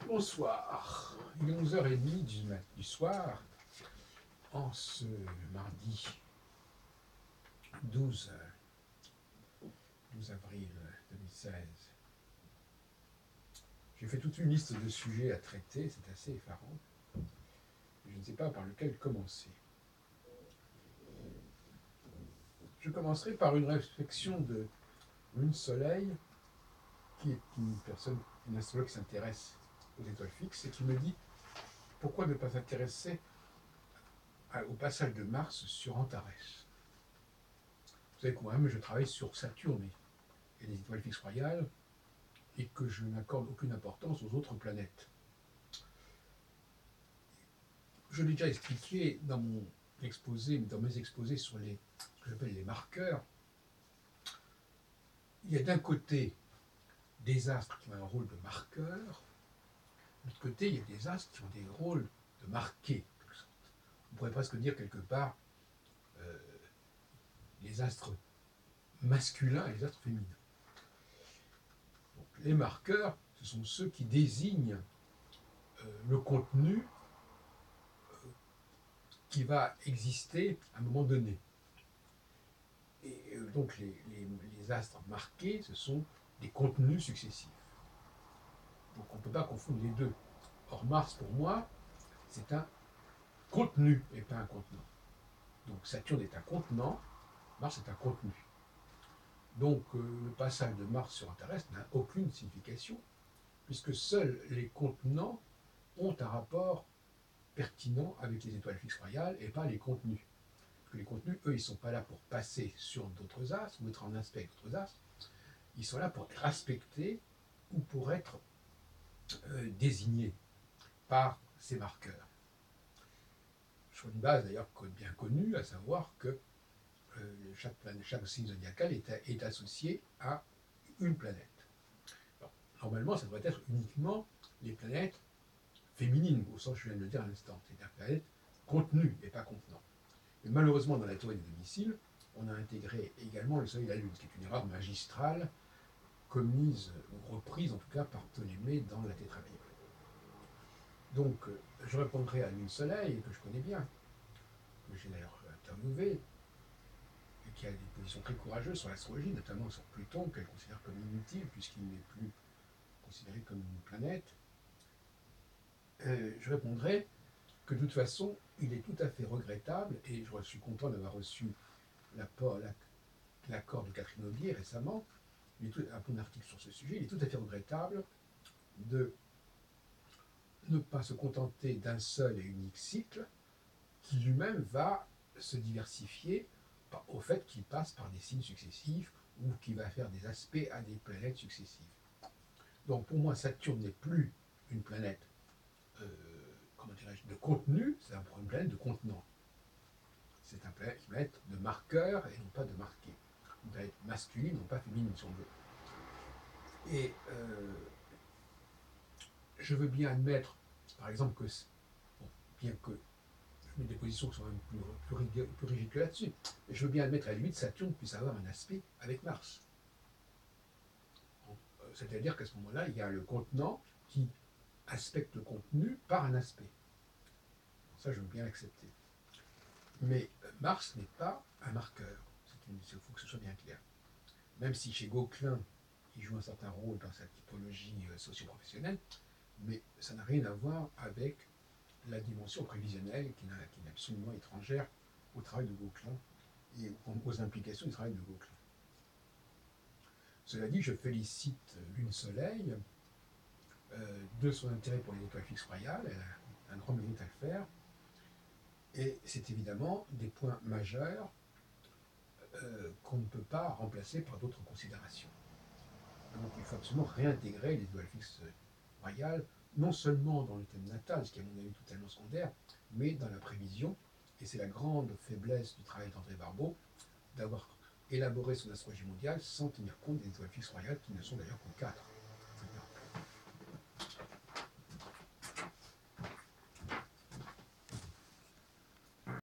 Bonsoir, il est 11h30 du soir, en ce mardi 12, 12 avril 2016. J'ai fait toute une liste de sujets à traiter, c'est assez effarant. Je ne sais pas par lequel commencer. Je commencerai par une réflexion de Lune Soleil, qui est une astrologue qui s'intéresse aux étoiles fixes et qui me dit pourquoi ne pas s'intéresser au passage de Mars sur Antares. Vous savez que moi-même, je travaille sur Saturne et les étoiles fixes royales, et que je n'accorde aucune importance aux autres planètes. Je l'ai déjà expliqué dans mon exposé, dans mes exposés sur ce que j'appelle les marqueurs. Il y a d'un côté des astres qui ont un rôle de marqueur, de l'autre côté, il y a des astres qui ont des rôles de marqués. On pourrait presque dire quelque part les astres masculins et les astres féminins. Donc, les marqueurs, ce sont ceux qui désignent le contenu qui va exister à un moment donné. Et donc les astres marqués, ce sont des contenus successifs. Donc on ne peut pas confondre les deux. Or Mars, pour moi, c'est un contenu et pas un contenant. Donc Saturne est un contenant, Mars est un contenu. Donc le passage de Mars sur un terrestre n'a aucune signification, puisque seuls les contenants ont un rapport pertinent avec les étoiles fixes royales et pas les contenus. Parce que les contenus, eux, ils ne sont pas là pour passer sur d'autres astres, ou mettre en aspect d'autres astres, ils sont là pour être aspectés ou pour être désignés par ces marqueurs. Sur une base d'ailleurs bien connue, à savoir que chaque signe zodiacal est associé à une planète. Alors, normalement, ça devrait être uniquement les planètes féminines, au sens que je viens de le dire à l'instant, c'est-à-dire planètes contenues et pas contenant. Mais malheureusement, dans la théorie des domiciles, on a intégré également le Soleil et la Lune, ce qui est une erreur magistrale commise ou reprise en tout cas par Ptolémée dans la Tétrabible. Donc je répondrai à Lune Soleil, que je connais bien, que j'ai d'ailleurs interviewé, et qui a des positions très courageuses sur l'astrologie, notamment sur Pluton, qu'elle considère comme inutile puisqu'il n'est plus considéré comme une planète. Je répondrai que de toute façon, il est tout à fait regrettable, et je suis content d'avoir reçu l'accord de Catherine Aubier récemment, un bon article sur ce sujet, il est tout à fait regrettable de ne pas se contenter d'un seul et unique cycle qui lui-même va se diversifier au fait qu'il passe par des signes successifs ou qu'il va faire des aspects à des planètes successives. Donc pour moi, Saturne n'est plus une planète de contenu, c'est une planète de contenant. C'est une planète de marqueur et non pas de marqué. Une planète masculine, non pas féminine, si on veut. Et je veux bien admettre, par exemple, que, bien que je mets des positions qui sont même plus rigides que là-dessus, mais je veux bien admettre à la limite Saturne puisse avoir un aspect avec Mars. C'est-à-dire qu'à ce moment-là, il y a le contenant qui aspecte le contenu par un aspect. Ça, je veux bien l'accepter. Mais Mars n'est pas un marqueur. Il faut que ce soit bien clair. Même si chez Gauquelin, il joue un certain rôle dans sa typologie socio-professionnelle, mais ça n'a rien à voir avec la dimension prévisionnelle qui est absolument étrangère au travail de Gauquelin et aux implications du travail de Gauquelin. Cela dit, je félicite Lune Soleil de son intérêt pour les étoiles fixes royales, elle a un grand mérite à le faire, et c'est évidemment des points majeurs qu'on ne peut pas remplacer par d'autres considérations. Donc il faut absolument réintégrer les étoiles fixes royales, non seulement dans le thème natal, ce qui est à mon avis totalement secondaire, mais dans la prévision, et c'est la grande faiblesse du travail d'André Barbeau, d'avoir élaboré son astrologie mondiale sans tenir compte des étoiles fixes royales, qui ne sont d'ailleurs qu'en 4.